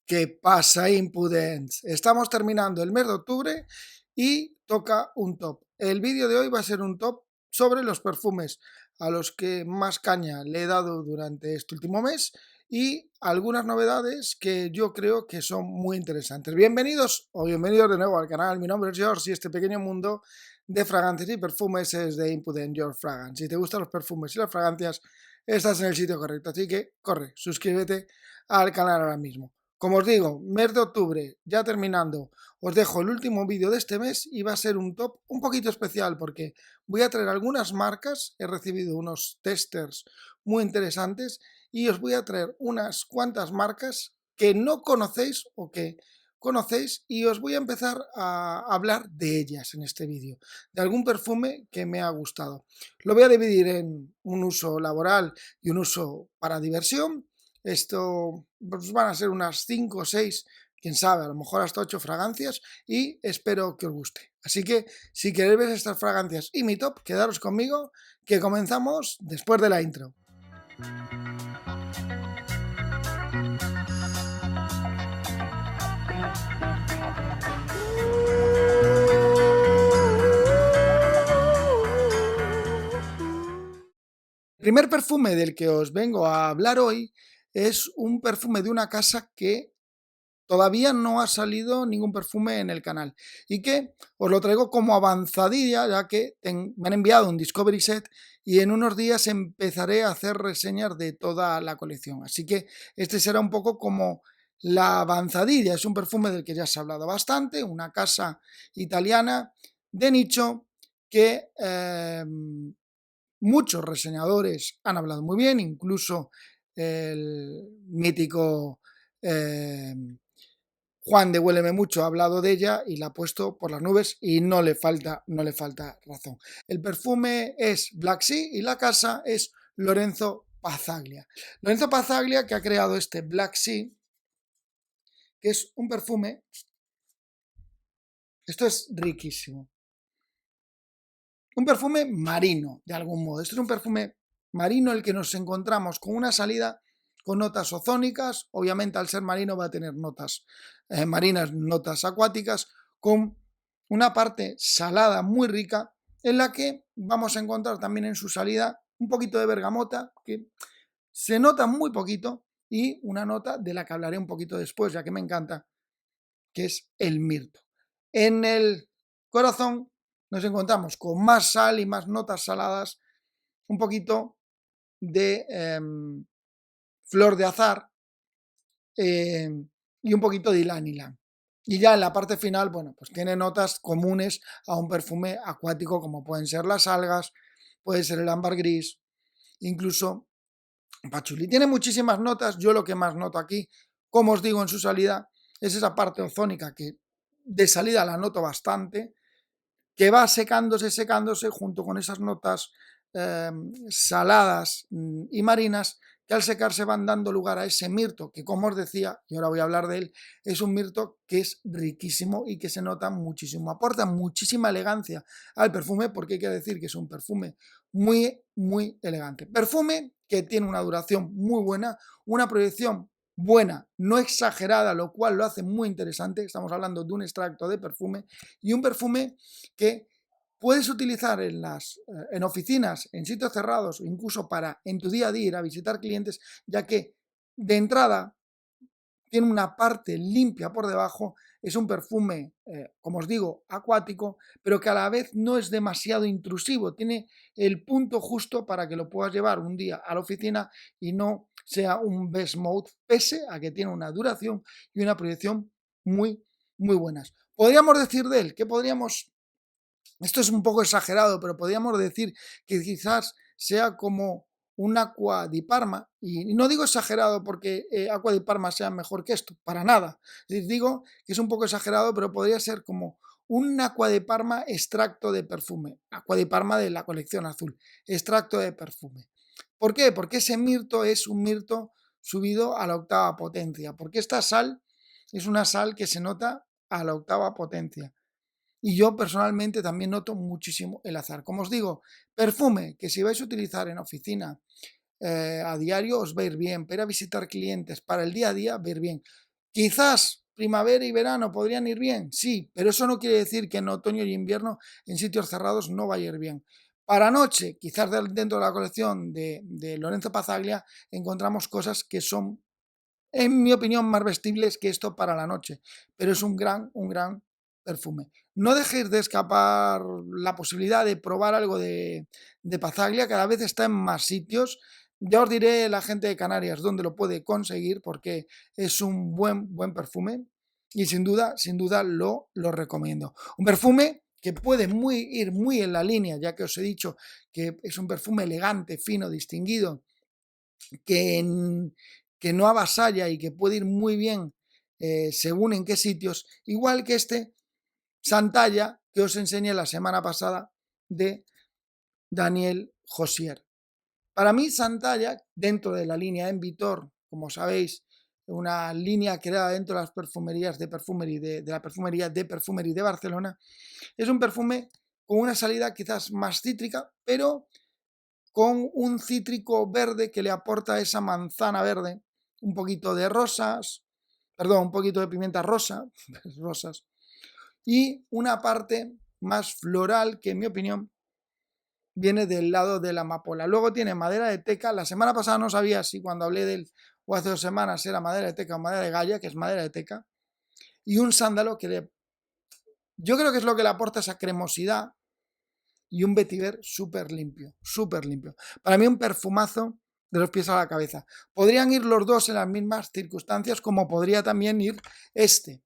¿Qué pasa, Impudence? Estamos terminando el mes de octubre y toca un top. El vídeo de hoy va a ser un top sobre los perfumes a los que más caña le he dado durante este último mes y algunas novedades que yo creo que son muy interesantes. Bienvenidos o bienvenidos de nuevo al canal. Mi nombre es George y este pequeño mundo de fragancias y perfumes es de Impudent Your Fragrance. Si te gustan los perfumes y las fragancias, estás en el sitio correcto. Así que corre, suscríbete al canal ahora mismo. Como os digo, mes de octubre, ya terminando, os dejo el último vídeo de este mes y va a ser un top un poquito especial porque voy a traer algunas marcas, he recibido unos testers muy interesantes y os voy a traer unas cuantas marcas que no conocéis o que conocéis y os voy a empezar a hablar de ellas en este vídeo, de algún perfume que me ha gustado. Lo voy a dividir en un uso laboral y un uso para diversión. Esto pues van a ser unas 5 o 6, quién sabe, a lo mejor hasta 8 fragancias y espero que os guste. Así que si queréis ver estas fragancias y mi top, quedaros conmigo que comenzamos después de la intro. El primer perfume del que os vengo a hablar hoy es un perfume de una casa que todavía no ha salido ningún perfume en el canal y que os lo traigo como avanzadilla, ya que me han enviado un Discovery Set y en unos días empezaré a hacer reseñas de toda la colección. Así que este será un poco como la avanzadilla. Es un perfume del que ya se ha hablado bastante, una casa italiana de nicho que muchos reseñadores han hablado muy bien, incluso el mítico Juan de Huéleme Mucho ha hablado de ella y la ha puesto por las nubes y no le falta razón. El perfume es Black Sea y la casa es Lorenzo Pazaglia. Lorenzo Pazaglia, que ha creado este Black Sea, que es un perfume, esto es riquísimo, un perfume marino de algún modo. Esto es un perfume marino el que nos encontramos con una salida con notas ozónicas, obviamente al ser marino va a tener notas marinas, notas acuáticas, con una parte salada muy rica en la que vamos a encontrar también en su salida un poquito de bergamota que se nota muy poquito y una nota de la que hablaré un poquito después, ya que me encanta, que es el mirto. En el corazón nos encontramos con más sal y más notas saladas, un poquito de flor de azar y un poquito de ylang ylang. Y ya en la parte final, bueno, pues tiene notas comunes a un perfume acuático como pueden ser las algas, puede ser el ámbar gris, incluso pachuli. Tiene muchísimas notas, yo lo que más noto aquí, como os digo en su salida, es esa parte ozónica que de salida la noto bastante, que va secándose junto con esas notas saladas y marinas que al secarse van dando lugar a ese mirto que, como os decía, y ahora voy a hablar de él, es un mirto que es riquísimo y que se nota muchísimo, aporta muchísima elegancia al perfume porque hay que decir que es un perfume muy, muy elegante. Perfume que tiene una duración muy buena, una proyección buena, no exagerada, lo cual lo hace muy interesante. Estamos hablando de un extracto de perfume y un perfume que puedes utilizar en oficinas, en sitios cerrados o incluso para en tu día a día ir a visitar clientes, ya que de entrada tiene una parte limpia por debajo, es un perfume, como os digo, acuático, pero que a la vez no es demasiado intrusivo, tiene el punto justo para que lo puedas llevar un día a la oficina y no sea un best mode, pese a que tiene una duración y una proyección muy, muy buenas. Podríamos decir de él, esto es un poco exagerado, pero podríamos decir que quizás sea como un Aqua di Parma, y no digo exagerado porque Aqua di Parma sea mejor que esto, para nada. Digo que es un poco exagerado, pero podría ser como un Aqua di Parma extracto de perfume, Aqua di Parma de la colección azul, extracto de perfume. ¿Por qué? Porque ese mirto es un mirto subido a la octava potencia, porque esta sal es una sal que se nota a la octava potencia. Y yo personalmente también noto muchísimo el azar. Como os digo, perfume que si vais a utilizar en oficina a diario os va a ir bien, para visitar clientes, para el día a día va a ir bien. Quizás primavera y verano podrían ir bien, sí, pero eso no quiere decir que en otoño y invierno en sitios cerrados no vaya a ir bien. Para noche, quizás dentro de la colección de Lorenzo Pazaglia, encontramos cosas que son, en mi opinión, más vestibles que esto para la noche, pero es un gran perfume. No dejéis de escapar la posibilidad de probar algo de Pazaglia, cada vez está en más sitios. Ya os diré la gente de Canarias dónde lo puede conseguir porque es un buen perfume y sin duda lo recomiendo. Un perfume que puede ir muy en la línea, ya que os he dicho que es un perfume elegante, fino, distinguido, que, que no avasalla y que puede ir muy bien según en qué sitios, igual que este Santalla que os enseñé la semana pasada de Daniel Josier. Para mí Santalla, dentro de la línea Envitor, como sabéis, una línea creada dentro de las perfumerías de Perfumery, de la perfumería de Perfumery de Barcelona, es un perfume con una salida quizás más cítrica, pero con un cítrico verde que le aporta esa manzana verde, un poquito de rosas, perdón, un poquito de pimienta rosa, rosas, y una parte más floral que en mi opinión viene del lado de la amapola. Luego tiene madera de teca. La semana pasada no sabía si cuando hablé de él o hace 2 semanas era madera de teca o madera de galla, que es madera de teca, y un sándalo que yo creo que es lo que le aporta esa cremosidad y un vetiver súper limpio, súper limpio. Para mí un perfumazo de los pies a la cabeza. Podrían ir los dos en las mismas circunstancias como podría también ir este.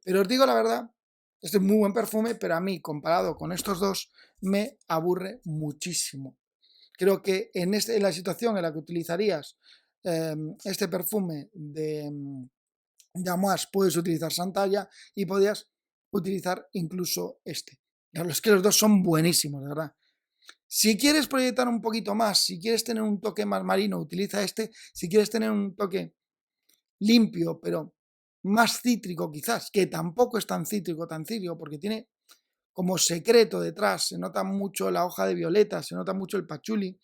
Pero os digo la verdad, este es muy buen perfume, pero a mí comparado con estos dos me aburre muchísimo. Creo que en la situación en la que utilizarías este perfume de Amouage puedes utilizar Santalla y podías utilizar incluso este. Es que los dos son buenísimos, de verdad. Si quieres proyectar un poquito más, si quieres tener un toque más marino, utiliza este. Si quieres tener un toque limpio, pero más cítrico quizás, que tampoco es tan cítrico, porque tiene como secreto detrás, se nota mucho la hoja de violeta, se nota mucho el pachuli,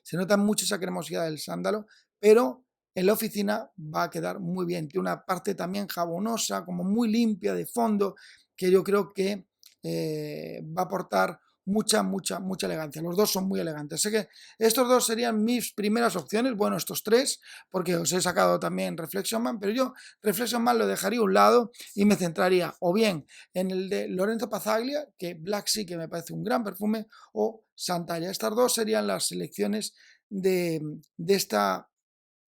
se nota mucho esa cremosidad del sándalo, pero en la oficina va a quedar muy bien. Tiene una parte también jabonosa, como muy limpia de fondo, que yo creo que va a aportar mucha elegancia. Los dos son muy elegantes. Así que estos dos serían mis primeras opciones. Bueno, estos tres, porque os he sacado también Reflection Man, pero yo Reflection Man lo dejaría a un lado y me centraría o bien en el de Lorenzo Pazaglia, que Black Sea, que me parece un gran perfume, o Santalla. Estas dos serían las selecciones de esta,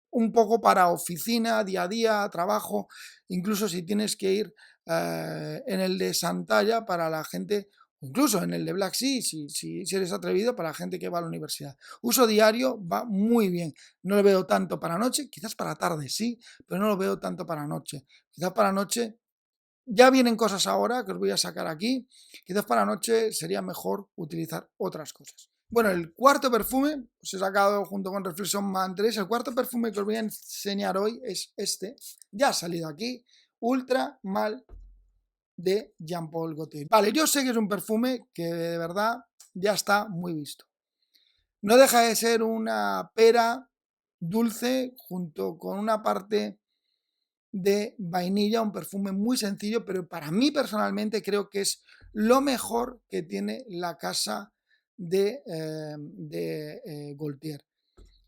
un poco para oficina, día a día, trabajo, incluso si tienes que ir en el de Santalla para la gente, incluso en el de Black Sea, si eres atrevido, para la gente que va a la universidad. Uso diario va muy bien. No lo veo tanto para noche, quizás para tarde sí, pero no lo veo tanto para noche. Quizás para noche ya vienen cosas ahora que os voy a sacar aquí. Quizás para la noche sería mejor utilizar otras cosas. Bueno, el cuarto perfume, os he sacado junto con Reflection Man 3, el cuarto perfume que os voy a enseñar hoy es este. Ya ha salido aquí, Ultra Mal de Jean Paul Gaultier. Vale, yo sé que es un perfume que de verdad ya está muy visto. No deja de ser una pera dulce junto con una parte de vainilla, un perfume muy sencillo, pero para mí personalmente creo que es lo mejor que tiene la casa de Gaultier.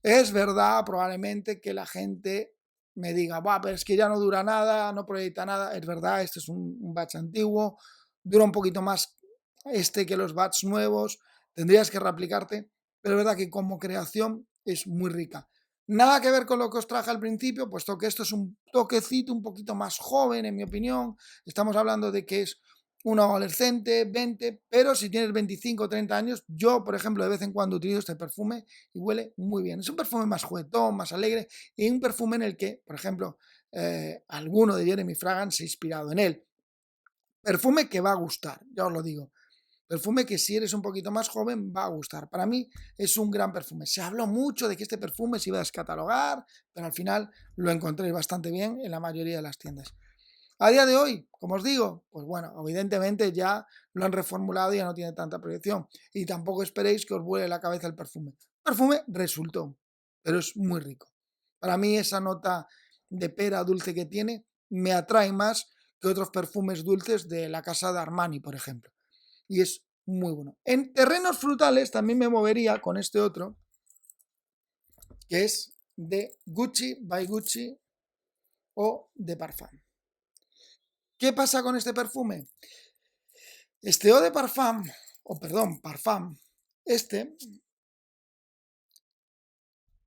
Es verdad probablemente que la gente me diga, pero es que ya no dura nada, no proyecta nada. Es verdad, este es un batch antiguo, dura un poquito más este que los batch nuevos, tendrías que reaplicarte, pero es verdad que como creación es muy rica. Nada que ver con lo que os traje al principio, puesto que esto es un toquecito un poquito más joven, en mi opinión. Estamos hablando de que es un adolescente, 20, pero si tienes 25 o 30 años, yo, por ejemplo, de vez en cuando utilizo este perfume y huele muy bien. Es un perfume más juguetón, más alegre y un perfume en el que, por ejemplo, alguno de Jeremy Fragrance se ha inspirado en él. Perfume que va a gustar, ya os lo digo. Perfume que si eres un poquito más joven va a gustar. Para mí es un gran perfume. Se habló mucho de que este perfume se iba a descatalogar, pero al final lo encontré bastante bien en la mayoría de las tiendas. A día de hoy, como os digo, pues bueno, evidentemente ya lo han reformulado y ya no tiene tanta proyección. Y tampoco esperéis que os vuele la cabeza el perfume. El perfume resultó, pero es muy rico. Para mí esa nota de pera dulce que tiene me atrae más que otros perfumes dulces de la casa de Armani, por ejemplo. Y es muy bueno. En terrenos frutales también me movería con este otro, que es de Gucci by Gucci o de Parfum. ¿Qué pasa con este perfume? Este eau de Parfum, Parfum,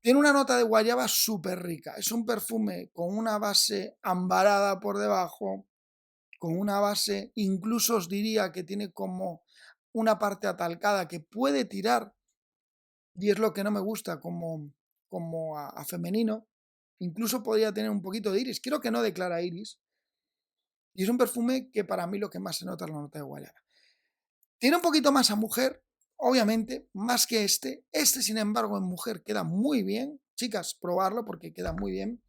tiene una nota de guayaba súper rica. Es un perfume con una base ambarada por debajo, con una base, incluso os diría que tiene como una parte atalcada que puede tirar, y es lo que no me gusta como a femenino. Incluso podría tener un poquito de iris. Creo que no declara iris. Y es un perfume que para mí lo que más se nota es la nota de guayaba. Tiene un poquito más a mujer, obviamente, más que este. Este, sin embargo, en mujer queda muy bien. Chicas, probarlo porque queda muy bien.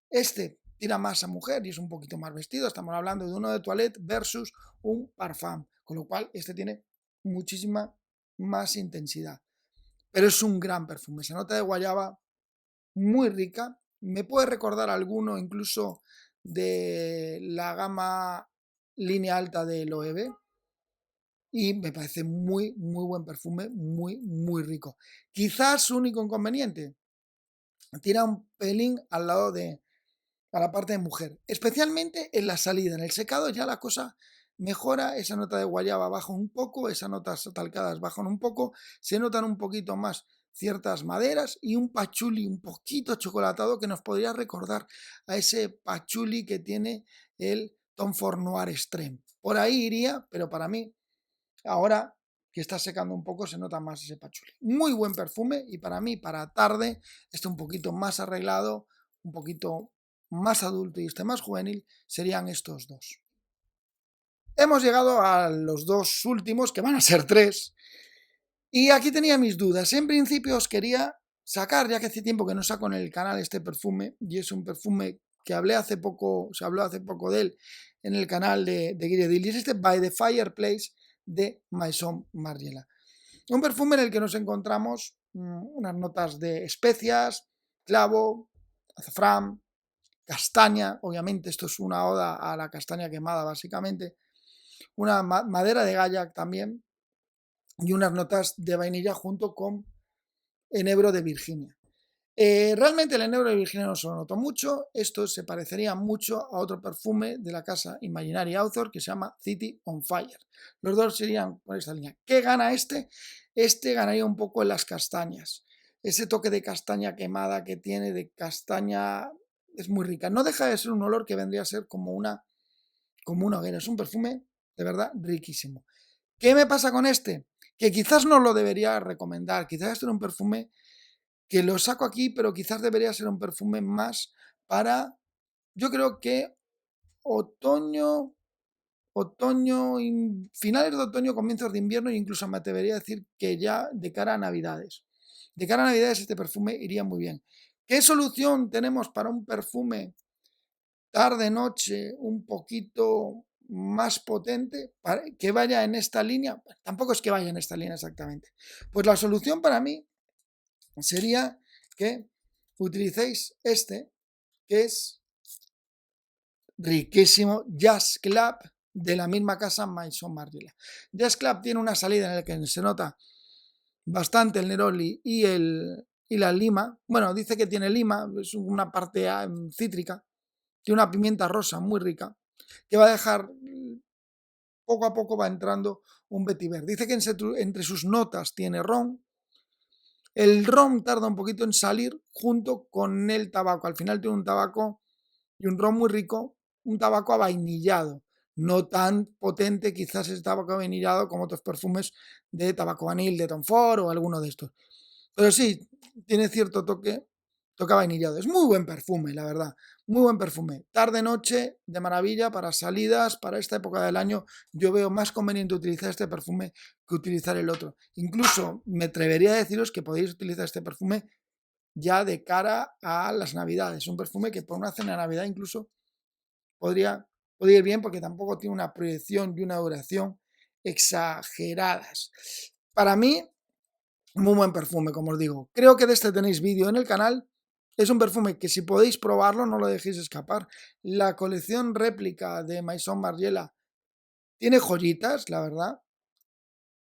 Este tira más a mujer y es un poquito más vestido. Estamos hablando de uno de toilette versus un parfum. Con lo cual, este tiene muchísima más intensidad. Pero es un gran perfume. Esa nota de guayaba muy rica. Me puede recordar alguno incluso de la gama línea alta de Loewe. Y me parece muy buen perfume, muy rico. Quizás su único inconveniente, tira un pelín al lado de a la parte de mujer, especialmente en la salida. En el secado ya la cosa mejora, esa nota de guayaba baja un poco, esas notas talcadas bajan un poco, se notan un poquito más ciertas maderas y un pachuli un poquito chocolatado que nos podría recordar a ese pachuli que tiene el Tom Ford Noir Extreme. Por ahí iría, pero para mí ahora que está secando un poco se nota más ese pachuli. Muy buen perfume y para mí, para tarde, este un poquito más arreglado, un poquito más adulto y este más juvenil, serían estos dos. Hemos llegado a los dos últimos, que van a ser tres. Y aquí tenía mis dudas. En principio os quería sacar, ya que hace tiempo que no saco en el canal este perfume, y es un perfume que se habló hace poco de él en el canal de Guille, y es este By the Fireplace de Maison Margiela. Un perfume en el que nos encontramos unas notas de especias, clavo, azafrán, castaña, obviamente esto es una oda a la castaña quemada básicamente, una madera de gaya también y unas notas de vainilla junto con enebro de Virginia. Realmente el enebro de Virginia no se lo noto mucho. Esto se parecería mucho a otro perfume de la casa Imaginary Author que se llama City on Fire. Los dos serían por esta línea. ¿Qué gana este? Este ganaría un poco en las castañas. Ese toque de castaña quemada que tiene, de castaña, es muy rica. No deja de ser un olor que vendría a ser como una hoguera. Es un perfume de verdad riquísimo. ¿Qué me pasa con este? Que quizás no lo debería recomendar. Quizás este era un perfume que lo saco aquí, pero quizás debería ser un perfume más para, yo creo que otoño, finales de otoño, comienzos de invierno, e incluso me atrevería a decir que ya de cara a Navidades. De cara a Navidades este perfume iría muy bien. ¿Qué solución tenemos para un perfume tarde-noche un poquito más potente para que vaya en esta línea? Tampoco es que vaya en esta línea exactamente. Pues la solución para mí sería que utilicéis este, que es riquísimo, Jazz Club de la misma casa Maison Margiela. Jazz Club tiene una salida en la que se nota bastante el neroli y la lima. Bueno, dice que tiene lima, es una parte cítrica, tiene una pimienta rosa muy rica, que va a dejar, poco a poco va entrando un vetiver. Dice que entre sus notas tiene ron. El ron tarda un poquito en salir junto con el tabaco. Al final tiene un tabaco y un ron muy rico, un tabaco avainillado. No tan potente quizás ese tabaco avainillado como otros perfumes de tabaco vanil de Tom Ford o alguno de estos. Pero sí, tiene cierto toque vainillado. Es muy buen perfume, la verdad. Muy buen perfume. Tarde-noche, de maravilla, para salidas, para esta época del año. Yo veo más conveniente utilizar este perfume que utilizar el otro. Incluso me atrevería a deciros que podéis utilizar este perfume ya de cara a las Navidades. Un perfume que por una cena de Navidad incluso podría ir bien porque tampoco tiene una proyección y una duración exageradas. Para mí, muy buen perfume, como os digo. Creo que de este tenéis vídeo en el canal Es un perfume que si podéis probarlo, no lo dejéis escapar. La colección réplica de Maison Margiela tiene joyitas, la verdad.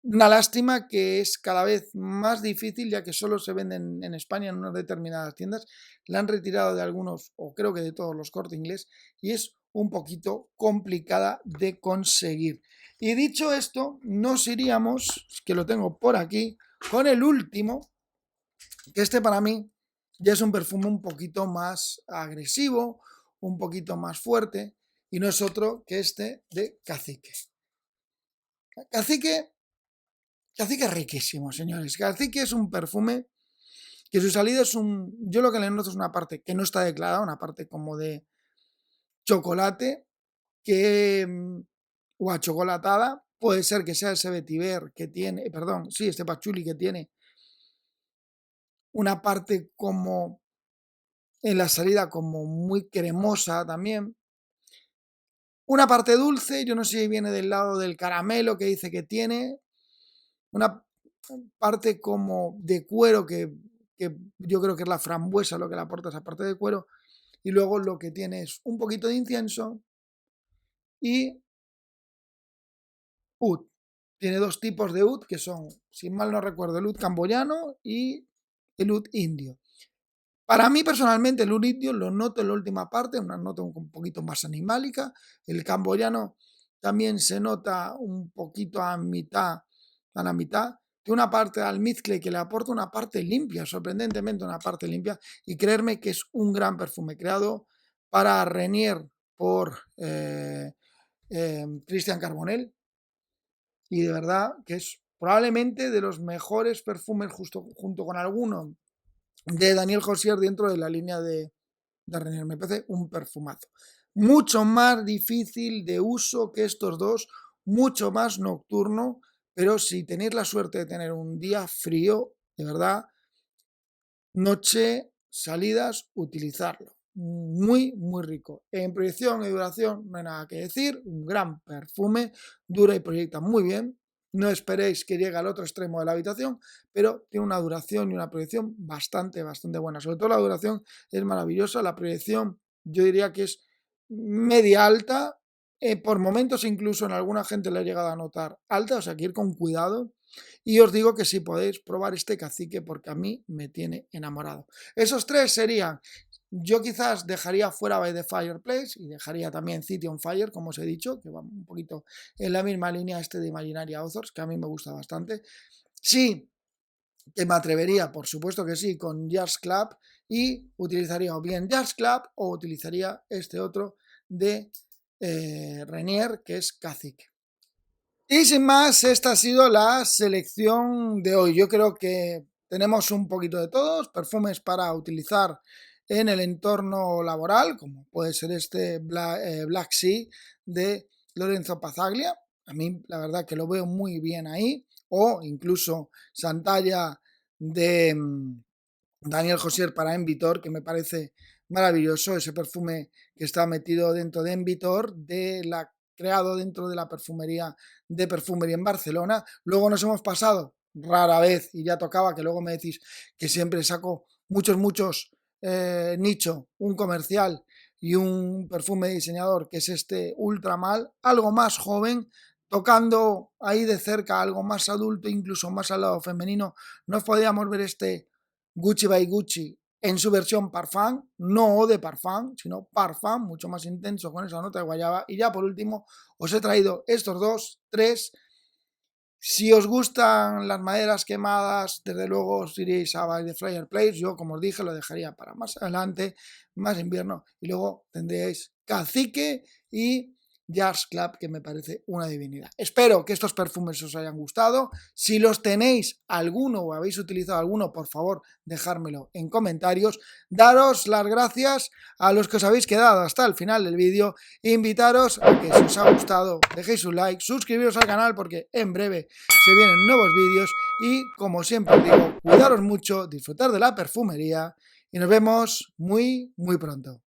Una lástima que es cada vez más difícil, ya que solo se venden en España en unas determinadas tiendas. La han retirado de algunos, o creo que de todos los Corte Inglés, y es un poquito complicada de conseguir. Y dicho esto, nos iríamos, que lo tengo por aquí, con el último, que este para mí ya es un perfume un poquito más agresivo, un poquito más fuerte, y no es otro que este de Cacique. Cacique es riquísimo, señores. Cacique es un perfume que su salida es un... Yo lo que le noto es una parte que no está declarada, una parte como de chocolate, que... o achocolatada. Puede ser que sea ese vetiver que tiene, perdón, sí, este pachuli que tiene una parte como en la salida como muy cremosa también. Una parte dulce, yo no sé si viene del lado del caramelo que dice que tiene. Una parte como de cuero que yo creo que es la frambuesa lo que le aporta esa parte de cuero. Y luego lo que tiene es un poquito de incienso y oud. Tiene dos tipos de oud que son, si mal no recuerdo, el oud camboyano y el oud indio. Para mí personalmente el oud indio lo noto en la última parte, una nota un poquito más animálica. El camboyano también se nota un poquito a la mitad. De una parte almizcle que le aporta una parte limpia, sorprendentemente una parte limpia. Y creerme que es un gran perfume creado para Renier por Christian Carbonell. Y de verdad que es probablemente de los mejores perfumes junto con alguno de Daniel Josier dentro de la línea de Renier. Me parece un perfumazo. Mucho más difícil de uso que estos dos, mucho más nocturno, pero si tenéis la suerte de tener un día frío, de verdad, noche, salidas, utilizarlo. Muy, muy rico. En proyección y duración no hay nada que decir. Un gran perfume, dura y proyecta muy bien. No esperéis que llegue al otro extremo de la habitación, pero tiene una duración y una proyección bastante buena. Sobre todo la duración es maravillosa. La proyección yo diría que es media alta. Por momentos incluso en alguna gente le ha llegado a notar alta, o sea que ir con cuidado. Y os digo que si podéis probar este Cacique porque a mí me tiene enamorado. Esos tres serían, yo quizás dejaría fuera By the Fireplace y dejaría también City on Fire, como os he dicho, que va un poquito en la misma línea este de Imaginary Authors, que a mí me gusta bastante. Sí, que me atrevería, por supuesto que sí, con Jazz Club y utilizaría o bien Jazz Club o utilizaría este otro de Renier, que es Cacique. Y sin más, esta ha sido la selección de hoy. Yo creo que tenemos un poquito de todos, perfumes para utilizar en el entorno laboral, como puede ser este Black Sea de Lorenzo Pazaglia. A mí la verdad que lo veo muy bien ahí. O incluso Santalla de Daniel Josier para Envitor, que me parece maravilloso, ese perfume que está metido dentro de Envitor, creado dentro de la perfumería de Perfumery en Barcelona. Luego nos hemos pasado rara vez, y ya tocaba, que luego me decís que siempre saco muchos nicho, un comercial y un perfume de diseñador, que es este Ultramal, algo más joven, tocando ahí de cerca algo más adulto, incluso más al lado femenino. Nos podíamos ver este Gucci by Gucci en su versión parfum, no de parfum, sino parfum, mucho más intenso con esa nota de guayaba. Y ya por último os he traído estos tres. Si os gustan las maderas quemadas, desde luego os iréis a By the Fireplace. Yo, como os dije, lo dejaría para más adelante, más invierno. Y luego tendréis Cacique y Jazz Club, que me parece una divinidad. Espero que estos perfumes os hayan gustado. Si los tenéis alguno o habéis utilizado alguno, por favor, dejármelo en comentarios. Daros las gracias a los que os habéis quedado hasta el final del vídeo. Invitaros a que si os ha gustado, dejéis un like, suscribiros al canal porque en breve se vienen nuevos vídeos. Y como siempre digo, cuidaros mucho, disfrutar de la perfumería y nos vemos muy pronto.